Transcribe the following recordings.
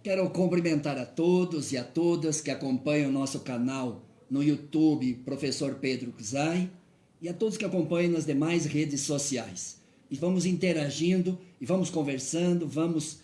Quero cumprimentar a todos e a todas que acompanham o nosso canal no YouTube, Professor Pedro Czai, e a todos que acompanham nas demais redes sociais. E vamos interagindo, e vamos conversando, vamos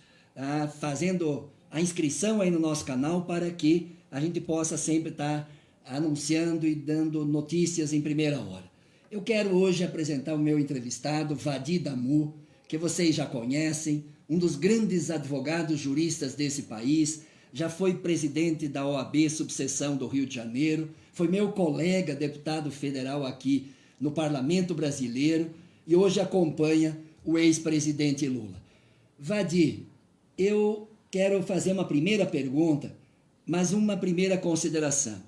fazendo a inscrição aí no nosso canal para que a gente possa sempre estar anunciando e dando notícias em primeira hora. Eu quero hoje apresentar o meu entrevistado, Vadi Damu, que vocês já conhecem, um dos grandes advogados juristas desse país, já foi presidente da OAB Subseção do Rio de Janeiro, foi meu colega deputado federal aqui no Parlamento Brasileiro e hoje acompanha o ex-presidente Lula. Vadi, eu quero fazer uma primeira pergunta, mas uma primeira consideração.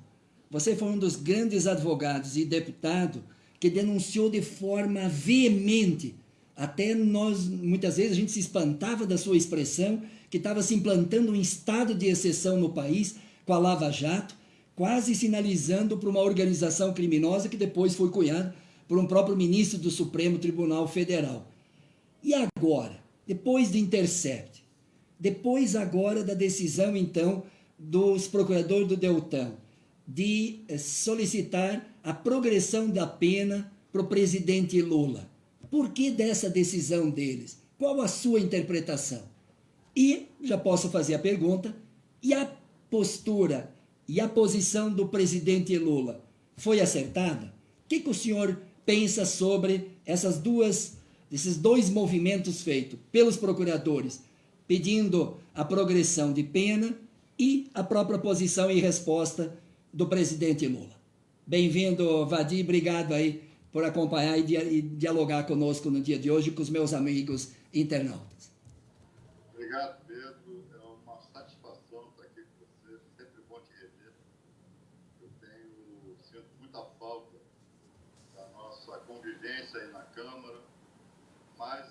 Você foi um dos grandes advogados e deputado que denunciou de forma veemente. Até nós, muitas vezes, a gente se espantava da sua expressão, que estava se implantando um estado de exceção no país com a Lava Jato, quase sinalizando para uma organização criminosa que depois foi cunhada por um próprio ministro do Supremo Tribunal Federal. E agora, depois do Intercept, depois agora da decisão, então, dos procuradores do Deltan, de solicitar a progressão da pena para o presidente Lula. Por que dessa decisão deles? Qual a sua interpretação? E já posso fazer a pergunta, e a postura e a posição do presidente Lula foi acertada? O que o senhor pensa sobre esses dois movimentos feitos pelos procuradores, pedindo a progressão de pena e a própria posição e resposta do presidente Lula? Bem-vindo, Vadi, obrigado aí por acompanhar e dialogar conosco no dia de hoje com os meus amigos internautas. Obrigado, Pedro. É uma satisfação estar aqui com você. Sempre bom te rever. Sinto muita falta da nossa convivência aí na Câmara, mas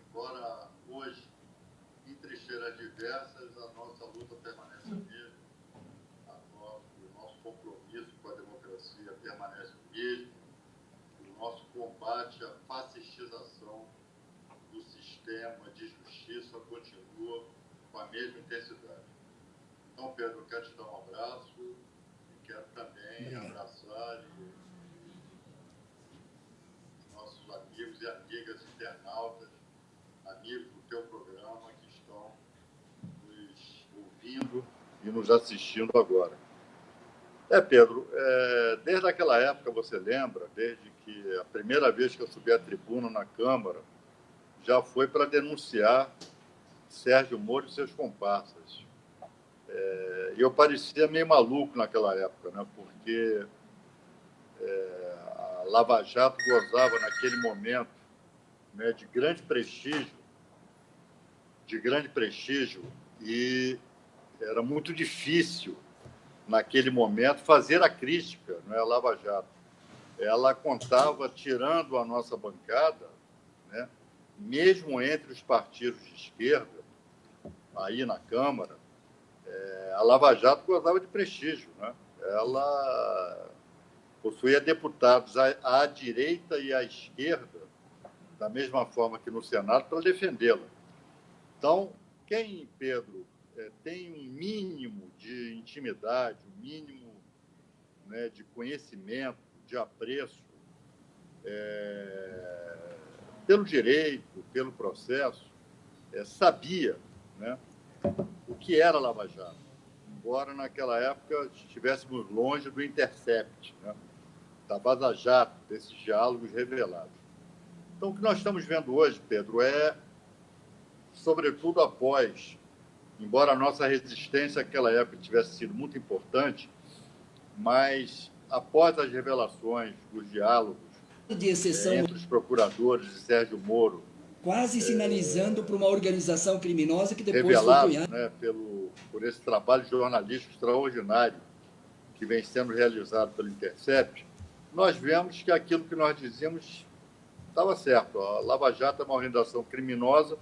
embora hoje em trincheiras diversas, a nossa luta permanece a mesma. O nosso compromisso com a democracia permanece o mesmo. O nosso combate à fascistização do sistema de justiça continua com a mesma intensidade. Então, Pedro, eu quero te dar um abraço e quero também abraçar os nossos amigos e amigas internautas, amigos do teu programa que estão nos ouvindo e nos assistindo agora. Pedro, desde aquela época, você lembra, desde que a primeira vez que eu subi à tribuna na Câmara, já foi para denunciar Sérgio Moro e seus comparsas. E eu parecia meio maluco naquela época, né? Porque a Lava Jato gozava naquele momento, né, de grande prestígio, e era muito difícil naquele momento fazer a crítica, não é, a Lava Jato. Ela contava, tirando a nossa bancada, né, mesmo entre os partidos de esquerda, aí na Câmara, a Lava Jato gozava de prestígio, né? Ela possuía deputados à direita e à esquerda, da mesma forma que no Senado, para defendê-la. Então, quem, Pedro, tem um mínimo de intimidade, um mínimo, né, de conhecimento, de apreço pelo direito, pelo processo, sabia, né, o que era Lava Jato, embora naquela época estivéssemos longe do Intercept, né, da Vaza Jato, desses diálogos revelados. Então, o que nós estamos vendo hoje, Pedro, sobretudo após, embora a nossa resistência naquela época tivesse sido muito importante, mas após as revelações dos diálogos de exceção entre os procuradores de Sérgio Moro, quase sinalizando para uma organização criminosa que depois revelado, foi cunhada, né, por esse trabalho jornalístico extraordinário que vem sendo realizado pelo Intercept, nós vemos que aquilo que nós dizíamos estava certo. A Lava Jato é uma organização criminosa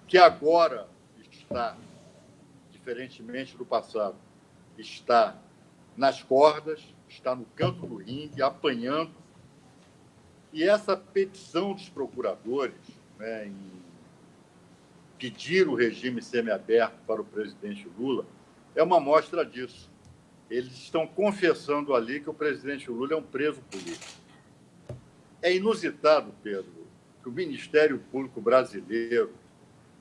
que agora está, diferentemente do passado, está nas cordas, está no canto do ringue, apanhando. E essa petição dos procuradores, né, pedir o regime semiaberto para o presidente Lula é uma mostra disso. Eles estão confessando ali que o presidente Lula é um preso político. É inusitado, Pedro, que o Ministério Público brasileiro,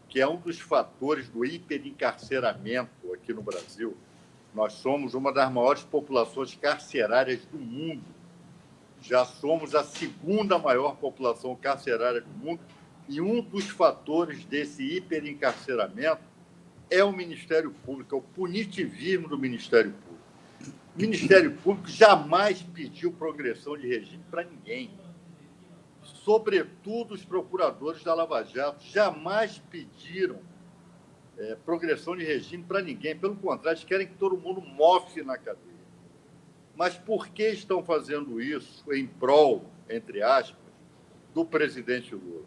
que é um dos fatores do hiperencarceramento aqui no Brasil, nós somos uma das maiores populações carcerárias do mundo. Já somos a segunda maior população carcerária do mundo e um dos fatores desse hiperencarceramento é o Ministério Público, é o punitivismo do Ministério Público. O Ministério Público jamais pediu progressão de regime para ninguém. Sobretudo os procuradores da Lava Jato jamais pediram progressão de regime para ninguém. Pelo contrário, eles querem que todo mundo mofe na cadeia. Mas por que estão fazendo isso em prol, entre aspas, do presidente Lula?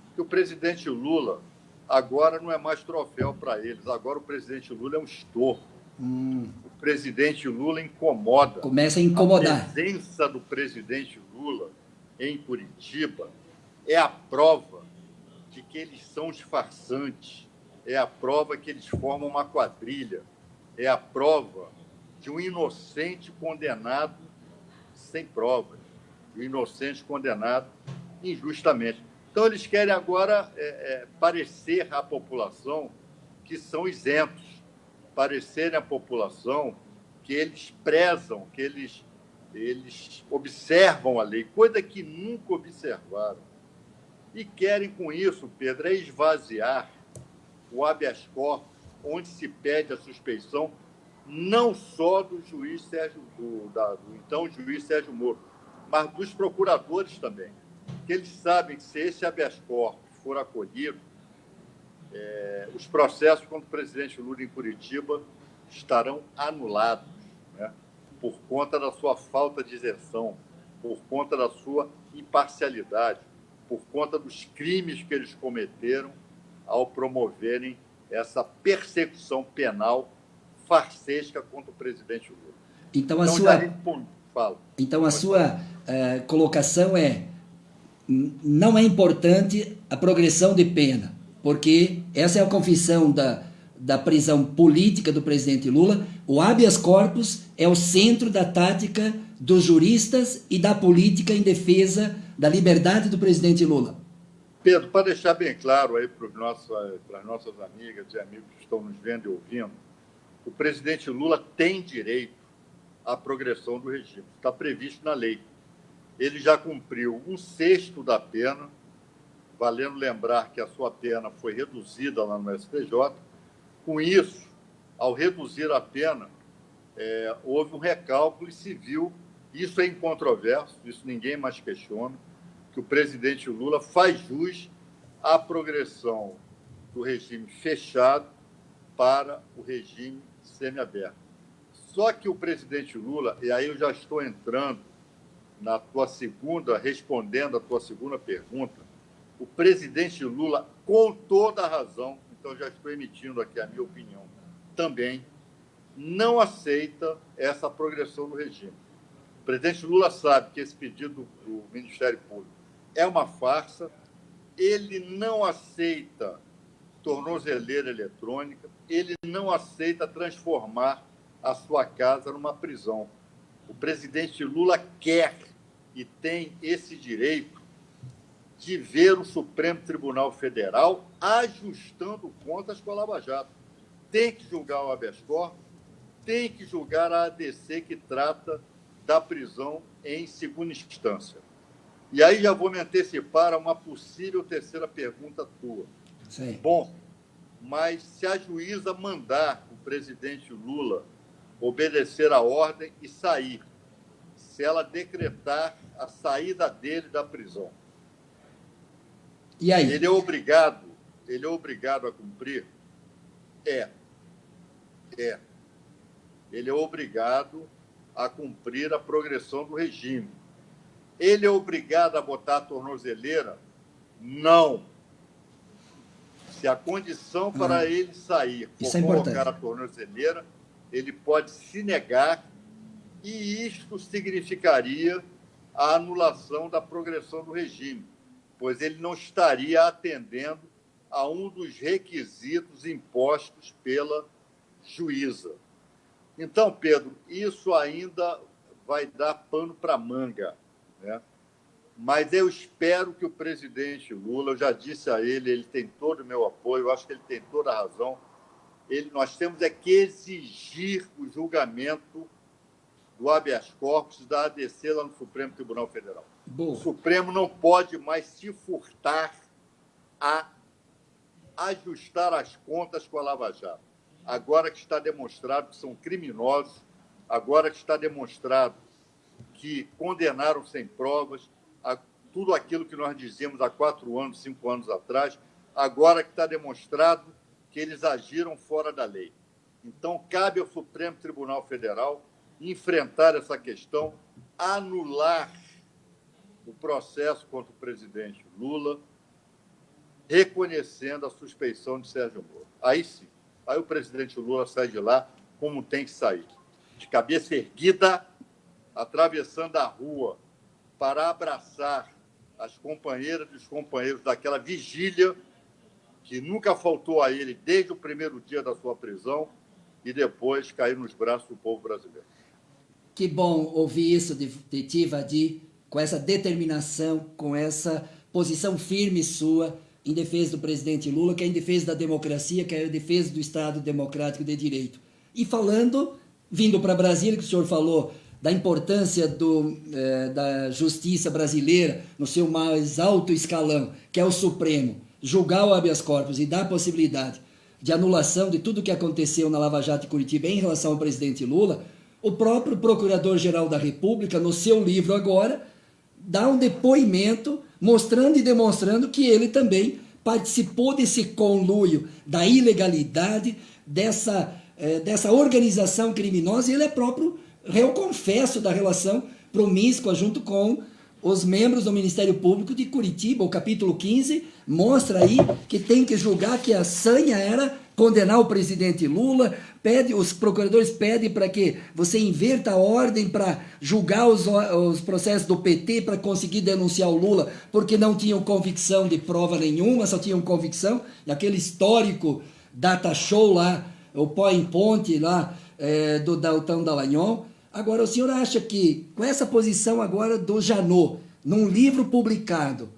Porque o presidente Lula agora não é mais troféu para eles. Agora o presidente Lula é um estorvo. O presidente Lula incomoda. Começa a incomodar. A presença do presidente Lula em Curitiba é a prova de que eles são os farsantes, é a prova que eles formam uma quadrilha, é a prova de um inocente condenado sem provas, de um inocente condenado injustamente. Então, eles querem agora parecer à população que são isentos, parecerem à população que eles prezam, que eles observam a lei, coisa que nunca observaram. E querem, com isso, Pedro, esvaziar o habeas corpus, onde se pede a suspeição não só do juiz do então juiz Sérgio Moro, mas dos procuradores também. Que eles sabem que se esse habeas corpus for acolhido, os processos contra o presidente Lula em Curitiba estarão anulados, né? Por conta da sua falta de isenção, por conta da sua imparcialidade, por conta dos crimes que eles cometeram ao promoverem essa persecução penal farsesca contra o presidente Lula. Então, a sua colocação não é importante a progressão de pena, porque essa é a confissão da prisão política do presidente Lula. O habeas corpus é o centro da tática dos juristas e da política em defesa da liberdade do presidente Lula. Pedro, para deixar bem claro aí para as nossas amigas e amigos que estão nos vendo e ouvindo, o presidente Lula tem direito à progressão do regime. Está previsto na lei. Ele já cumpriu 1/6 da pena, valendo lembrar que a sua pena foi reduzida lá no STJ. Com isso, ao reduzir a pena, houve um recálculo e se viu, isso é incontroverso, isso ninguém mais questiona, que o presidente Lula faz jus à progressão do regime fechado para o regime semiaberto. Só que o presidente Lula, e aí eu já estou entrando respondendo a tua segunda pergunta, o presidente Lula, com toda a razão, então já estou emitindo aqui a minha opinião, também não aceita essa progressão do regime. O presidente Lula sabe que esse pedido do Ministério Público é uma farsa, ele não aceita tornozeleira eletrônica, ele não aceita transformar a sua casa numa prisão. O presidente Lula quer e tem esse direito de ver o Supremo Tribunal Federal ajustando contas com a Lava Jato. Tem que julgar o habeas corpus, tem que julgar a ADC que trata da prisão em segunda instância. E aí já vou me antecipar a uma possível terceira pergunta tua. Sim. Bom, mas se a juíza mandar o presidente Lula obedecer a ordem e sair, se ela decretar a saída dele da prisão, e aí? Ele é obrigado a cumprir? Ele é obrigado a cumprir a progressão do regime. Ele é obrigado a botar a tornozeleira? Não. Se a condição para ele sair for colocar a tornozeleira, ele pode se negar e isto significaria a anulação da progressão do regime, pois ele não estaria atendendo a um dos requisitos impostos pela juíza. Então, Pedro, isso ainda vai dar pano para manga, né? Mas eu espero que o presidente Lula, eu já disse a ele, ele tem todo o meu apoio, eu acho que ele tem toda a razão. Nós temos que exigir o julgamento do habeas corpus da ADC lá no Supremo Tribunal Federal. Boa. O Supremo não pode mais se furtar a ajustar as contas com a Lava Jato. Agora que está demonstrado que são criminosos, agora que está demonstrado que condenaram sem provas tudo aquilo que nós dizíamos há 4 anos, 5 anos atrás, agora que está demonstrado que eles agiram fora da lei. Então, cabe ao Supremo Tribunal Federal enfrentar essa questão, anular o processo contra o presidente Lula, reconhecendo a suspeição de Sérgio Moro. Aí sim, aí o presidente Lula sai de lá como tem que sair, de cabeça erguida, atravessando a rua para abraçar as companheiras e os companheiros daquela vigília que nunca faltou a ele desde o primeiro dia da sua prisão e depois cair nos braços do povo brasileiro. Que bom ouvir isso de ti, Vadir, com essa determinação, com essa posição firme sua em defesa do presidente Lula, que é em defesa da democracia, que é em defesa do Estado democrático de direito. E falando, vindo para Brasília, que o senhor falou da importância da justiça brasileira no seu mais alto escalão, que é o Supremo, julgar o habeas corpus e dar a possibilidade de anulação de tudo o que aconteceu na Lava Jato de Curitiba em relação ao presidente Lula, o próprio Procurador-Geral da República, no seu livro agora, dá um depoimento mostrando e demonstrando que ele também participou desse conluio, da ilegalidade, dessa organização criminosa, e ele é próprio réu confesso da relação promíscua junto com os membros do Ministério Público de Curitiba. O capítulo 15 mostra aí que tem que julgar que a sanha era condenar o presidente Lula, os procuradores pedem para que você inverta a ordem para julgar os processos do PT para conseguir denunciar o Lula, porque não tinham convicção de prova nenhuma, só tinham convicção, naquele histórico data show lá, o pó em ponte lá do Deltan Dallagnol. Agora, o senhor acha que, com essa posição agora do Janot, num livro publicado,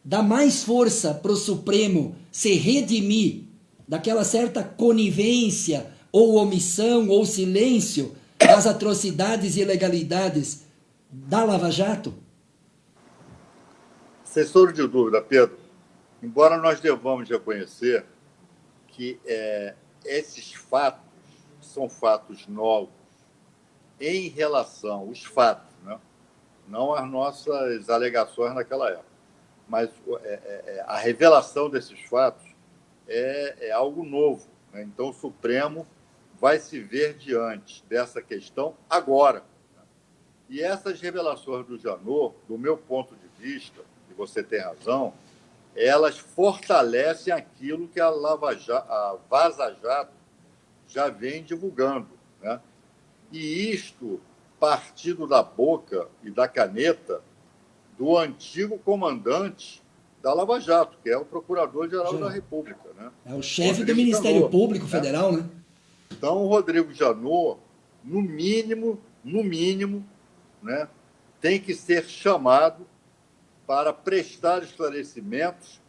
dá mais força para o Supremo se redimir daquela certa conivência, ou omissão, ou silêncio das atrocidades e ilegalidades da Lava Jato? Sem sombra de dúvida, Pedro, embora nós devamos reconhecer que esses fatos são fatos novos, em relação aos fatos, né? Não as nossas alegações naquela época, mas a revelação desses fatos é algo novo, né? Então, o Supremo vai se ver diante dessa questão agora. Né? E essas revelações do Janot, do meu ponto de vista, e você tem razão, elas fortalecem aquilo que a Vaza Jato já vem divulgando, né? E isto partindo da boca e da caneta do antigo comandante da Lava Jato, que é o Procurador-Geral da República. Né? É o chefe do Ministério Público Federal, né? Então, o Rodrigo Janot, no mínimo, né, tem que ser chamado para prestar esclarecimentos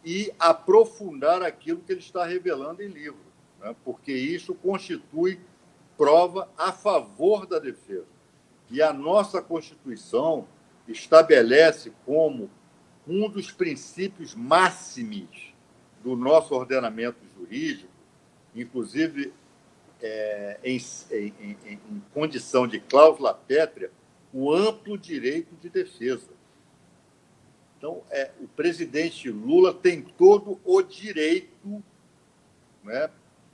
e aprofundar aquilo que ele está revelando em livro, né? Porque isso constitui prova a favor da defesa. E a nossa Constituição estabelece como um dos princípios máximos do nosso ordenamento jurídico, inclusive em condição de cláusula pétrea, o amplo direito de defesa. Então, o presidente Lula tem todo o direito, né,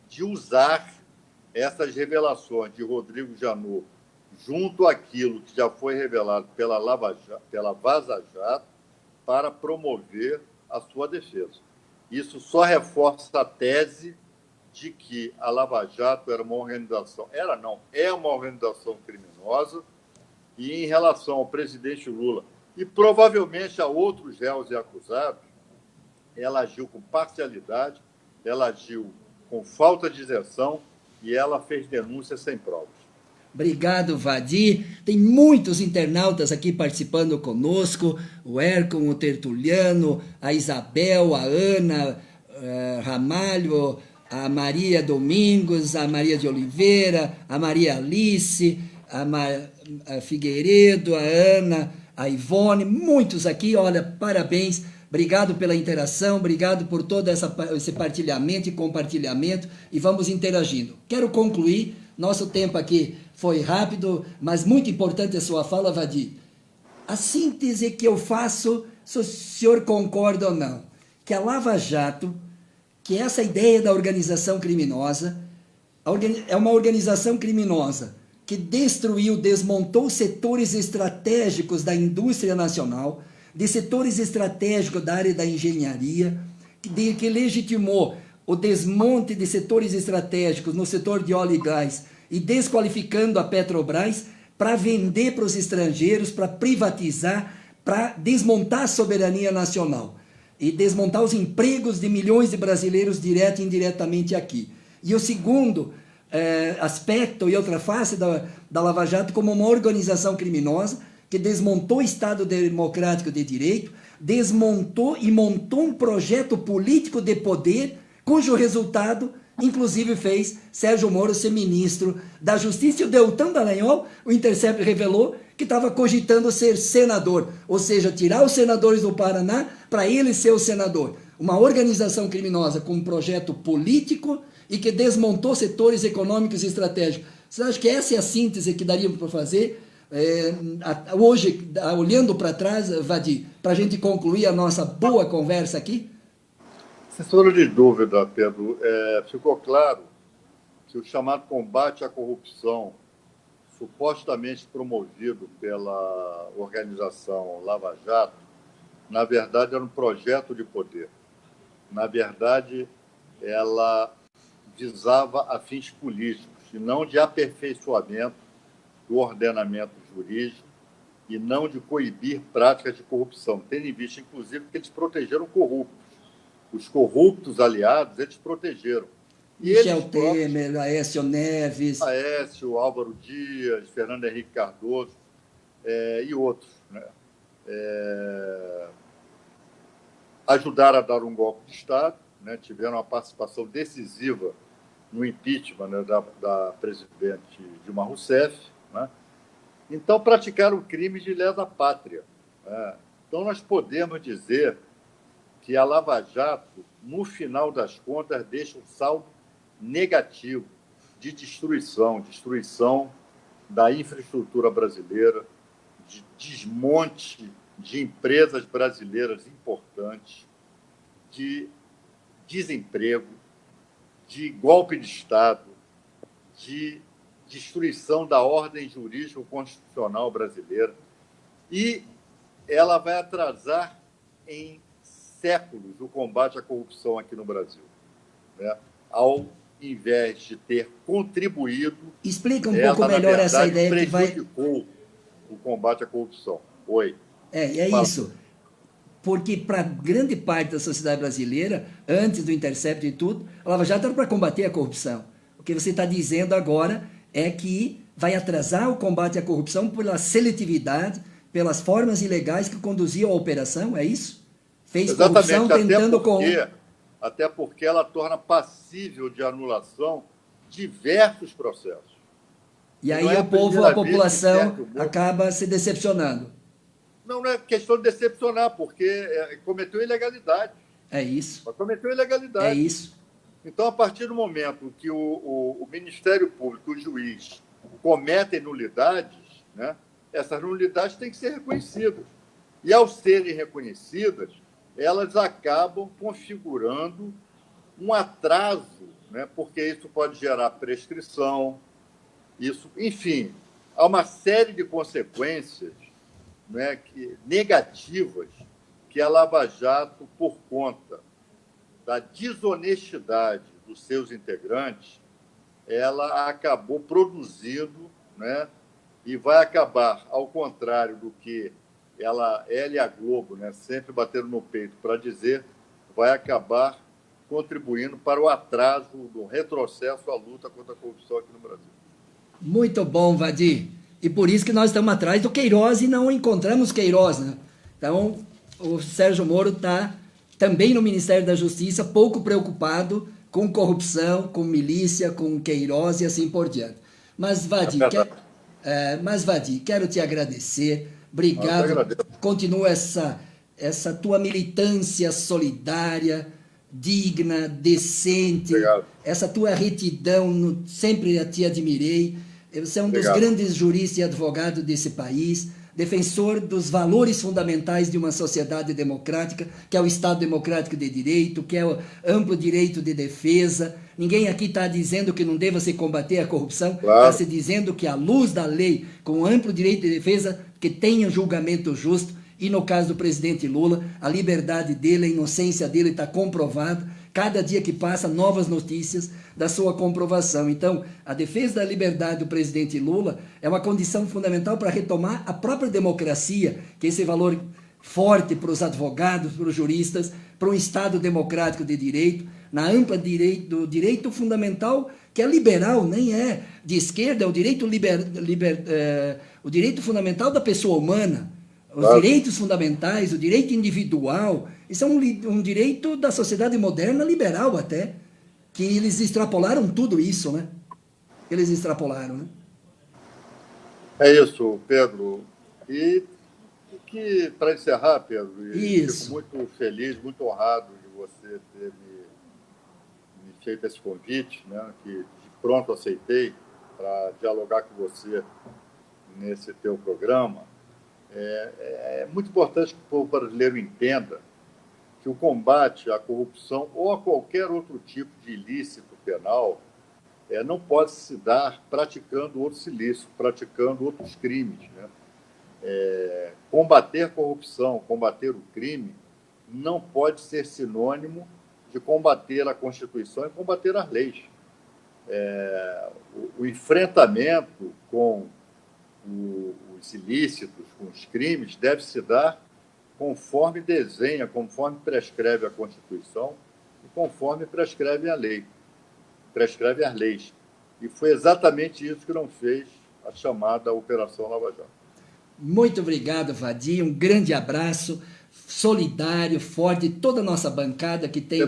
de usar essas revelações de Rodrigo Janot junto àquilo que já foi revelado pela Vaza Jato para promover a sua defesa. Isso só reforça a tese de que a Lava Jato era uma organização... é uma organização criminosa, e em relação ao presidente Lula e provavelmente a outros réus e acusados, ela agiu com parcialidade, ela agiu com falta de isenção e ela fez denúncias sem provas. Obrigado, Vadi. Tem muitos internautas aqui participando conosco: o Ercon, o Tertuliano, a Isabel, a Ana Ramalho, a Maria Domingos, a Maria de Oliveira, a Maria Alice, a Figueiredo, a Ana, a Ivone, muitos aqui. Olha, parabéns. Obrigado pela interação, obrigado por todo esse partilhamento e compartilhamento, e vamos interagindo. Quero concluir, nosso tempo aqui foi rápido, mas muito importante a sua fala, Vadi. A síntese que eu faço, se o senhor concorda ou não, que a Lava Jato, que essa ideia da organização criminosa, é uma organização criminosa que destruiu, desmontou setores estratégicos da indústria nacional, de setores estratégicos da área da engenharia, que legitimou o desmonte de setores estratégicos no setor de óleo e gás e desqualificando a Petrobras para vender para os estrangeiros, para privatizar, para desmontar a soberania nacional e desmontar os empregos de milhões de brasileiros direto e indiretamente aqui. E o segundo aspecto e outra face da Lava Jato como uma organização criminosa que desmontou o Estado Democrático de Direito, desmontou e montou um projeto político de poder, cujo resultado, inclusive, fez Sérgio Moro ser ministro da Justiça. E o Deltan Dallagnol, o Intercept revelou que estava cogitando ser senador, ou seja, tirar os senadores do Paraná para ele ser o senador. Uma organização criminosa com um projeto político e que desmontou setores econômicos e estratégicos. Você acha que essa é a síntese que daria para fazer? Hoje, olhando para trás, Vadi, para a gente concluir a nossa boa conversa aqui? Sem sombra de dúvida, Pedro, ficou claro que o chamado combate à corrupção, supostamente promovido pela organização Lava Jato, na verdade era um projeto de poder. Na verdade, ela visava a fins políticos e não de aperfeiçoamento do ordenamento jurídico e não de coibir práticas de corrupção, tendo em vista, inclusive, que eles protegeram corruptos. Os corruptos aliados, eles protegeram. E Michel Temer, Aécio Neves... Aécio, Álvaro Dias, Fernando Henrique Cardoso e outros. Né? Ajudaram a dar um golpe de Estado, né? Tiveram uma participação decisiva no impeachment, né, da presidente Dilma Rousseff, né? Então, praticaram crime de lesa pátria. Né? Então, nós podemos dizer que a Lava Jato, no final das contas, deixa um saldo negativo de destruição da infraestrutura brasileira, de desmonte de empresas brasileiras importantes, de desemprego, de golpe de Estado, de destruição da ordem jurídico-constitucional brasileira, e ela vai atrasar em séculos o combate à corrupção aqui no Brasil, né? Ao invés de ter contribuído... Explica um pouco melhor essa ideia que vai... prejudicou o combate à corrupção. Oi. Isso. Porque para grande parte da sociedade brasileira, antes do Intercept e tudo, a Lava Jato era para combater a corrupção. O que você está dizendo agora é que vai atrasar o combate à corrupção pela seletividade, pelas formas ilegais que conduziam a operação, é isso? Fez corrupção tentando... Até porque ela torna passível de anulação diversos processos. E aí a população acaba se decepcionando. Não é questão de decepcionar, porque cometeu ilegalidade. É isso. Cometeu ilegalidade. É isso. Então, a partir do momento que o Ministério Público, o juiz, cometem nulidades, né, essas nulidades têm que ser reconhecidas. E, ao serem reconhecidas, elas acabam configurando um atraso, né, porque isso pode gerar prescrição, enfim, há uma série de consequências, né, negativas que a Lava Jato, por conta da desonestidade dos seus integrantes, ela acabou produzindo, né, e vai acabar, ao contrário do que ela e a Globo, né, sempre bateram no peito para dizer, vai acabar contribuindo para o atraso, do retrocesso à luta contra a corrupção aqui no Brasil. Muito bom, Vadir. E por isso que nós estamos atrás do Queiroz e não encontramos Queiroz, né? Então, o Sérgio Moro está também no Ministério da Justiça, pouco preocupado com corrupção, com milícia, com Queiroz e assim por diante. Mas, Vadir, quero te agradecer. Obrigado. Continua essa tua militância solidária, digna, decente. Obrigado. Essa tua retidão, sempre te admirei. Você é um dos grandes juristas e advogados desse país, defensor dos valores fundamentais de uma sociedade democrática, que é o Estado Democrático de Direito, que é o amplo direito de defesa. Ninguém aqui está dizendo que não deva se combater a corrupção, está se dizendo que, à luz da lei, com amplo direito de defesa, que tenha julgamento justo, e no caso do presidente Lula, a liberdade dele, a inocência dele está comprovada. Cada dia que passa, novas notícias da sua comprovação. Então, a defesa da liberdade do presidente Lula é uma condição fundamental para retomar a própria democracia, que é esse valor forte para os advogados, para os juristas, para um Estado democrático de direito, na ampla do direito fundamental, que é liberal, nem é de esquerda, é o direito, o direito fundamental da pessoa humana. Os direitos fundamentais, o direito individual, isso é um direito da sociedade moderna, liberal até, que eles extrapolaram tudo isso, né? Eles extrapolaram, né? É isso, Pedro. E que, para encerrar, Pedro, fico muito feliz, muito honrado de você ter me feito esse convite, né, que de pronto aceitei para dialogar com você nesse teu programa. É muito importante que o povo brasileiro entenda que o combate à corrupção ou a qualquer outro tipo de ilícito penal não pode se dar praticando outros ilícitos, praticando outros crimes, né? Combater a corrupção, combater o crime, não pode ser sinônimo de combater a Constituição e combater as leis. O enfrentamento com os ilícitos, com os crimes, deve se dar conforme desenha, conforme prescreve a Constituição e conforme prescreve a lei, prescreve as leis. E foi exatamente isso que não fez a chamada Operação Lava Jato. Muito obrigado, Vadir. Um grande abraço, solidário, forte, toda a nossa bancada que tem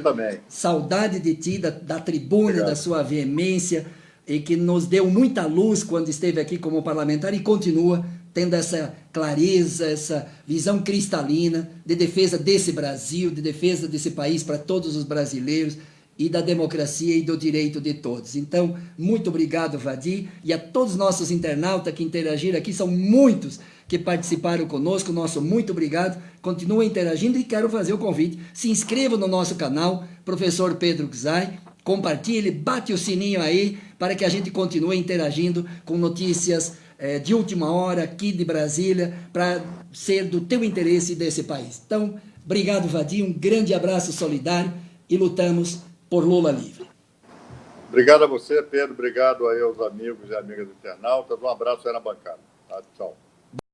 saudade de ti, da tribuna, da sua veemência, e que nos deu muita luz quando esteve aqui como parlamentar e continua tendo essa clareza, essa visão cristalina de defesa desse Brasil, de defesa desse país para todos os brasileiros e da democracia e do direito de todos. Então, muito obrigado, Vadir, e a todos os nossos internautas que interagiram aqui, são muitos que participaram conosco, nosso muito obrigado, continuem interagindo e quero fazer o convite, se inscreva no nosso canal, Professor Pedro Czai, compartilhe, bate o sininho aí, para que a gente continue interagindo com notícias de última hora aqui de Brasília, para ser do teu interesse desse país. Então, obrigado, Vadir, um grande abraço solidário e lutamos por Lula livre. Obrigado a você, Pedro, obrigado aí aos amigos e amigas internautas, um abraço aí na bancada. Tá? Tchau.